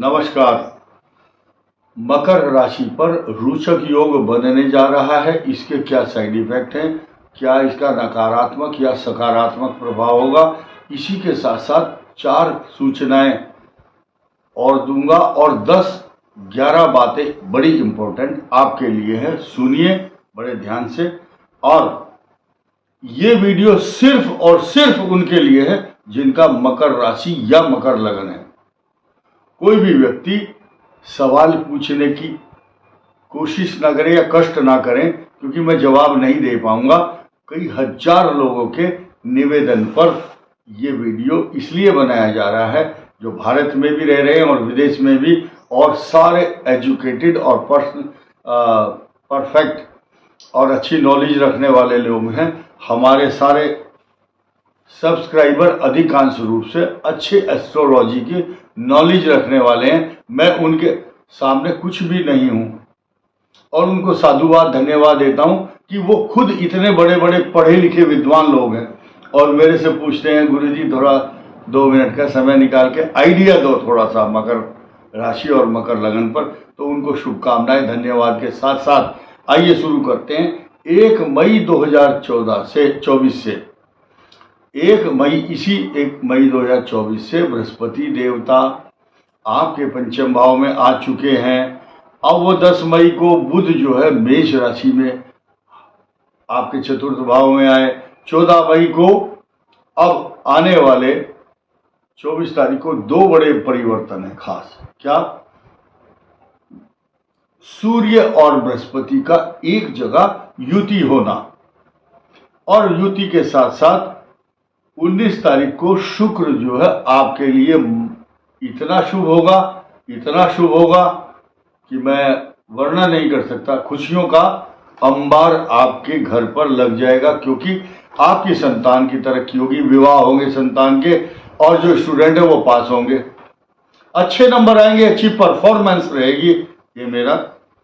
नमस्कार। मकर राशि पर रोचक योग बनने जा रहा है। इसके क्या साइड इफेक्ट हैं, क्या इसका नकारात्मक या सकारात्मक प्रभाव होगा, इसी के साथ साथ 4 सूचनाएं और दूंगा और 10-11 बातें बड़ी इंपॉर्टेंट आपके लिए है। सुनिए बड़े ध्यान से। और ये वीडियो सिर्फ और सिर्फ उनके लिए है जिनका मकर राशि या मकर लगन है। कोई भी व्यक्ति सवाल पूछने की कोशिश ना करे या कष्ट ना करें, क्योंकि मैं जवाब नहीं दे पाऊंगा। कई हजार लोगों के निवेदन पर यह वीडियो इसलिए बनाया जा रहा है जो भारत में भी रह रहे हैं और विदेश में भी, और सारे एजुकेटेड और परफेक्ट और अच्छी नॉलेज रखने वाले लोग हैं। हमारे सारे सब्सक्राइबर अधिकांश रूप से अच्छे एस्ट्रोलॉजी की नॉलेज रखने वाले हैं। मैं उनके सामने कुछ भी नहीं हूं और उनको साधुवाद धन्यवाद देता हूं कि वो खुद इतने बड़े बड़े पढ़े लिखे विद्वान लोग हैं और मेरे से पूछते हैं, गुरुजी थोड़ा 2 मिनट का समय निकाल के आइडिया दो थोड़ा सा मकर राशि और मकर लगन पर। तो उनको शुभकामनाएं धन्यवाद के साथ साथ आइए शुरू करते हैं। 1 मई 2024 से 1 मई 2024 से बृहस्पति देवता आपके पंचम भाव में आ चुके हैं। अब वो 10 मई को बुध जो है मेष राशि में आपके चतुर्थ भाव में आए। 14 मई को अब आने वाले 24 तारीख को 2 बड़े परिवर्तन है खास। क्या? सूर्य और बृहस्पति का एक जगह युति होना, और युति के साथ साथ 19 तारीख को शुक्र जो है आपके लिए इतना शुभ होगा कि मैं वर्णन नहीं कर सकता। खुशियों का अंबार आपके घर पर लग जाएगा, क्योंकि आपकी संतान की तरक्की होगी, विवाह होंगे संतान के, और जो स्टूडेंट है वो पास होंगे, अच्छे नंबर आएंगे, अच्छी परफॉर्मेंस रहेगी। ये मेरा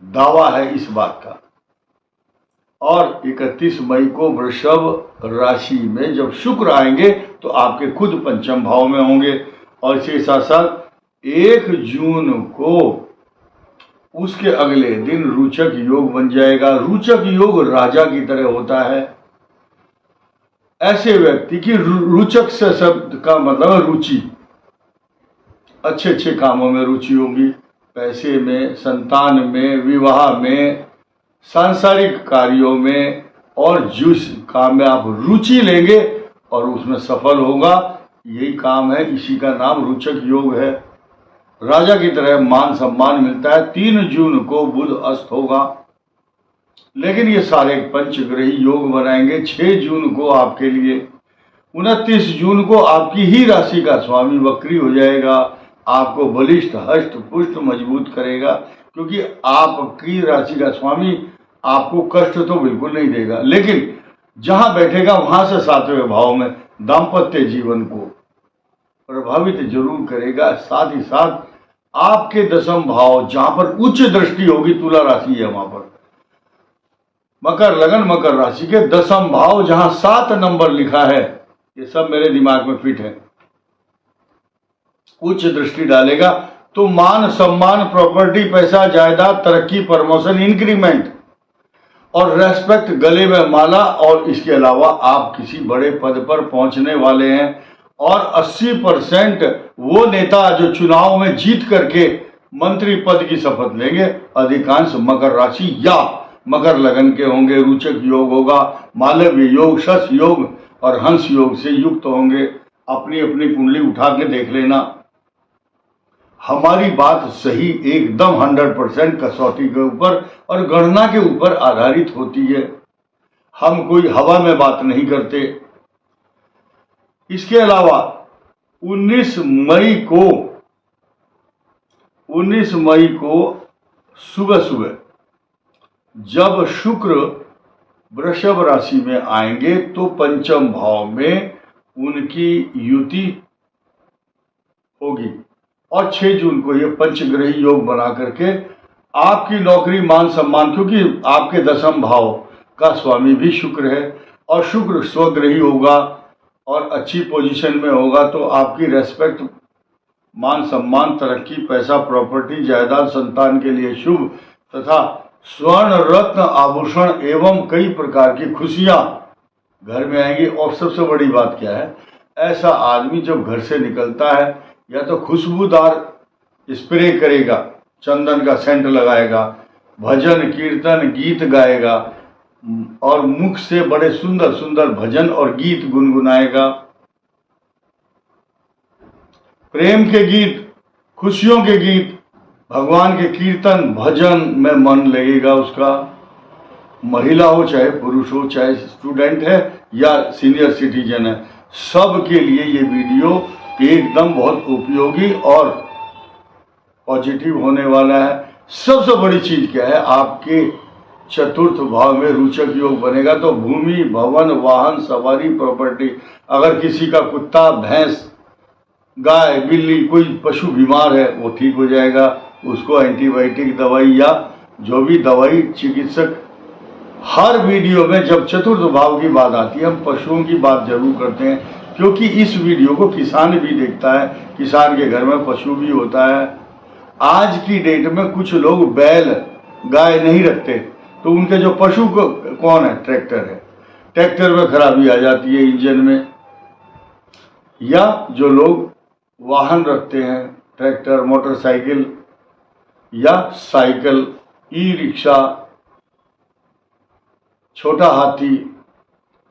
दावा है इस बात का। और 31 मई को वृषभ राशि में जब शुक्र आएंगे तो आपके खुद पंचम भाव में होंगे। और इसके साथ साथ 1 जून को उसके अगले दिन रोचक योग बन जाएगा। रोचक योग राजा की तरह होता है। ऐसे व्यक्ति की रोचक से शब्द का मतलब है रुचि, अच्छे अच्छे कामों में रुचि होगी, पैसे में, संतान में, विवाह में, सांसारिक कार्यों में, और जिस काम में आप रुचि लेंगे और उसमें सफल होगा, यही काम है। इसी का नाम रोचक योग है। राजा की तरह मान सम्मान मिलता है। 3 जून को बुध अस्त होगा, लेकिन ये सारे पंचग्रही योग बनाएंगे। 6 जून को आपके लिए, 29 जून को आपकी ही राशि का स्वामी वक्री हो जाएगा, आपको बलिष्ठ हष्ट पुष्ट मजबूत करेगा, क्योंकि आपकी राशि का स्वामी आपको कष्ट तो बिल्कुल नहीं देगा, लेकिन जहां बैठेगा वहां से 7वें भाव में दाम्पत्य जीवन को प्रभावित जरूर करेगा। साथ ही साथ आपके 10म भाव जहां पर उच्च दृष्टि होगी, तुला राशि है वहां पर, मकर लगन मकर राशि के 10म भाव जहां 7 नंबर लिखा है, ये सब मेरे दिमाग में फिट है, उच्च दृष्टि डालेगा तो मान सम्मान, प्रॉपर्टी, पैसा, जायदाद, तरक्की, प्रमोशन, इंक्रीमेंट और रेस्पेक्ट, गले में माला। और इसके अलावा आप किसी बड़े पद पर पहुंचने वाले हैं। और 80% वो नेता जो चुनाव में जीत करके मंत्री पद की शपथ लेंगे, अधिकांश मकर राशि या मकर लगन के होंगे। रोचक योग होगा, मालव्य योग, शश योग और हंस योग से युक्त होंगे। अपनी अपनी कुंडली उठा के देख लेना। हमारी बात सही एकदम 100% कसौटी के ऊपर और गणना के ऊपर आधारित होती है। हम कोई हवा में बात नहीं करते। इसके अलावा 19 मई को सुबह सुबह जब शुक्र वृषभ राशि में आएंगे तो पंचम भाव में उनकी युति होगी। और 6 जून को ये पंचग्रही योग बना करके आपकी नौकरी, मान सम्मान, क्योंकि आपके 10म भाव का स्वामी भी शुक्र है और शुक्र स्वग्रही होगा और अच्छी पोजीशन में होगा, तो आपकी रेस्पेक्ट, मान सम्मान, तरक्की, पैसा, प्रॉपर्टी, जायदाद, संतान के लिए शुभ तथा स्वर्ण रत्न आभूषण एवं कई प्रकार की खुशियां घर में आएंगी। और सबसे बड़ी बात क्या है, ऐसा आदमी जब घर से निकलता है या तो खुशबूदार स्प्रे करेगा, चंदन का सेंट लगाएगा, भजन कीर्तन गीत गाएगा और मुख से बड़े सुंदर सुंदर भजन और गीत गुनगुनाएगा, प्रेम के गीत, खुशियों के गीत, भगवान के कीर्तन भजन में मन लगेगा उसका। महिला हो चाहे पुरुष हो, चाहे स्टूडेंट है या सीनियर सिटीजन है, सब के लिए ये वीडियो एकदम बहुत उपयोगी और पॉजिटिव होने वाला है। सबसे बड़ी चीज क्या है, आपके चतुर्थ भाव में रोचक योग बनेगा तो भूमि, भवन, वाहन, सवारी, प्रॉपर्टी, अगर किसी का कुत्ता, भैंस, गाय, बिल्ली, कोई पशु बीमार है वो ठीक हो जाएगा, उसको एंटीबायोटिक दवाई या जो भी दवाई चिकित्सक। हर वीडियो में जब चतुर्थ भाव की बात आती है हम पशुओं की बात जरूर करते हैं, क्योंकि इस वीडियो को किसान भी देखता है, किसान के घर में पशु भी होता है। आज की डेट में कुछ लोग बैल गाय नहीं रखते तो उनके जो पशु को कौन है, ट्रैक्टर है, ट्रैक्टर में खराबी आ जाती है इंजन में। या जो लोग वाहन रखते हैं, ट्रैक्टर, मोटरसाइकिल या साइकिल, ई रिक्शा, छोटा हाथी,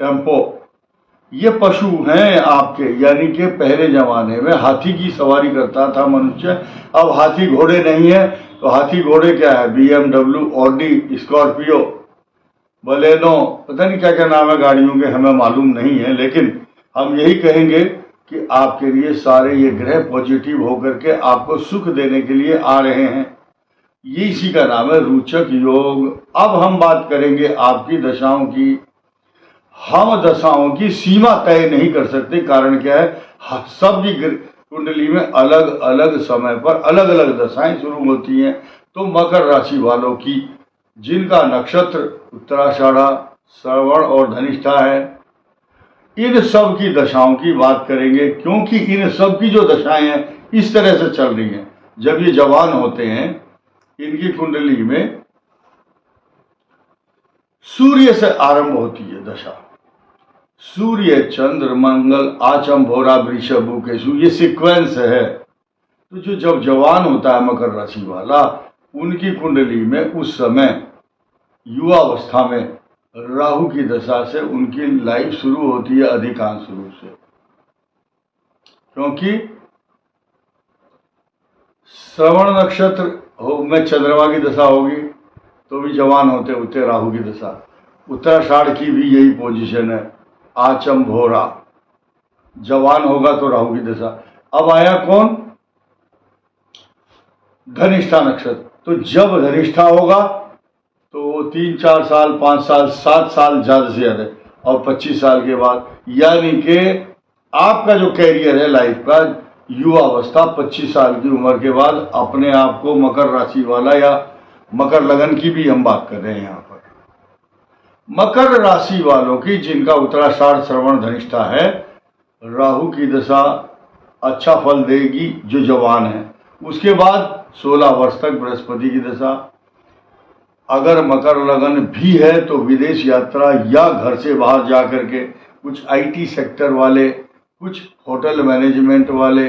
टेम्पो, ये पशु हैं आपके। यानी कि पहले जमाने में हाथी की सवारी करता था मनुष्य, अब हाथी घोड़े नहीं है तो हाथी घोड़े क्या है, BMW, ऑडी, स्कॉर्पियो, बलेनो, पता नहीं क्या क्या नाम है गाड़ियों के, हमें मालूम नहीं है। लेकिन हम यही कहेंगे कि आपके लिए सारे ये ग्रह पॉजिटिव होकर के आपको सुख देने के लिए आ रहे हैं। ये इसी का नाम है रोचक योग। अब हम बात करेंगे आपकी दशाओं की। हम दशाओं की सीमा तय नहीं कर सकते, कारण क्या है, सबकी कुंडली में अलग अलग समय पर अलग अलग दशाएं शुरू होती हैं। तो मकर राशि वालों की जिनका नक्षत्र उत्तराषाढ़ा, श्रवण और धनिष्ठा है, इन सब की दशाओं की बात करेंगे, क्योंकि इन सब की जो दशाएं हैं इस तरह से चल रही हैं। जब ये जवान होते हैं इनकी कुंडली में सूर्य से आरंभ होती है दशा, सूर्य, चंद्र, मंगल, आचंभोरा, वृषभ, केशु, ये सीक्वेंस है। तो जो जब जवान होता है मकर राशि वाला, उनकी कुंडली में उस समय युवावस्था में राहु की दशा से उनकी लाइफ शुरू होती है अधिकांश रूप से, क्योंकि श्रवण नक्षत्र में चंद्रमा की दशा होगी तो भी जवान होते होते राहु की दशा। उत्तराषाढ़ की भी यही पोजीशन है, आचंभोरा, जवान होगा तो राहु की दशा। अब आया कौन, धनिष्ठा नक्षत्र। तो जब धनिष्ठा होगा तो 3, 4 साल, 5 साल, 7 साल ज्यादा से ज्यादा, और 25 साल के बाद, यानी कि आपका जो कैरियर है लाइफ का, युवावस्था 25 साल की उम्र के बाद अपने आप को मकर राशि वाला, या मकर लगन की भी हम बात कर रहे हैं यहाँ पर। मकर राशि वालों की जिनका उत्तराषाढ़, श्रवण, धनिष्ठा है, राहु की दशा अच्छा फल देगी जो जवान है। उसके बाद 16 वर्ष तक बृहस्पति की दशा। अगर मकर लगन भी है तो विदेश यात्रा या घर से बाहर जा करके, कुछ IT सेक्टर वाले, कुछ होटल मैनेजमेंट वाले,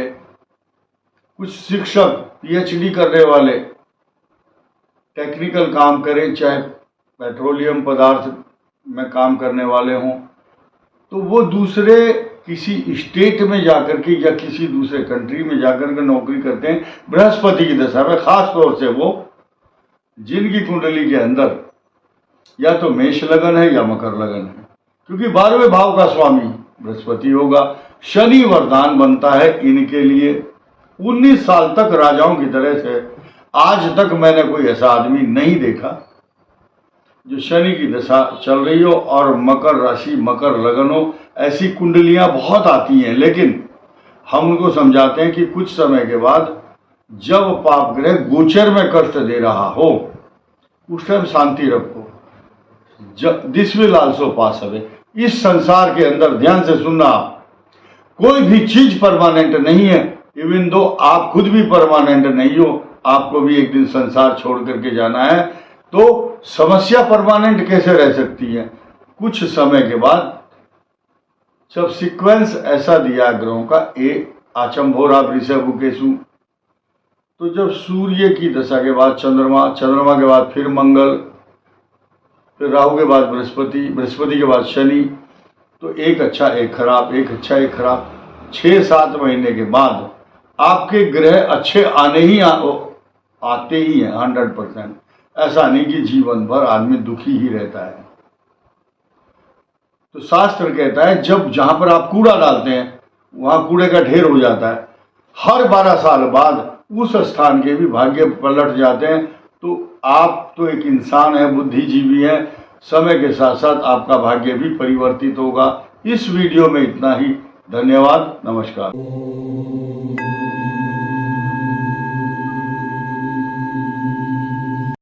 कुछ शिक्षक, PhD करने वाले, टेक्निकल काम करें, चाहे पेट्रोलियम पदार्थ में काम करने वाले हों, तो वो दूसरे किसी स्टेट में जाकर के या किसी दूसरे कंट्री में जाकर के नौकरी करते हैं बृहस्पति की दशा में। खास तौर से वो जिनकी कुंडली के अंदर या तो मेष लगन है या मकर लगन है, क्योंकि 12वें भाव का स्वामी बृहस्पति होगा। शनि वरदान बनता है इनके लिए। 19 साल तक राजाओं की तरह से आज तक मैंने कोई ऐसा आदमी नहीं देखा जो शनि की दशा चल रही हो और मकर राशि, मकर लगन हो। ऐसी कुंडलियां बहुत आती हैं, लेकिन हम उनको समझाते हैं कि कुछ समय के बाद जब पाप ग्रह गोचर में कष्ट दे रहा हो उस टाइम शांति रखो। This will also pass away. इस संसार के अंदर, ध्यान से सुनना, कोई भी चीज परमानेंट नहीं है, इवन दो आप खुद भी परमानेंट नहीं हो, आपको भी एक दिन संसार छोड़ करके जाना है, तो समस्या परमानेंट कैसे रह सकती है? कुछ समय के बाद जब सीक्वेंस ऐसा दिया ग्रहों का, ए आचंभोरा वृषभुकेशु, तो जब सूर्य की दशा के बाद चंद्रमा, चंद्रमा के बाद फिर मंगल, फिर राहु के बाद बृहस्पति, बृहस्पति के बाद शनि, तो एक अच्छा एक खराब, एक अच्छा एक खराब, 6-7 महीने के बाद आपके ग्रह अच्छे आते ही हैं 100%। ऐसा नहीं कि जीवन भर आदमी दुखी ही रहता है। तो शास्त्र कहता है जब जहां पर आप कूड़ा डालते हैं वहां कूड़े का ढेर हो जाता है, हर 12 साल बाद उस स्थान के भी भाग्य पलट जाते हैं। तो आप तो एक इंसान है, बुद्धिजीवी है, समय के साथ साथ आपका भाग्य भी परिवर्तित होगा। इस वीडियो में इतना ही। धन्यवाद, नमस्कार।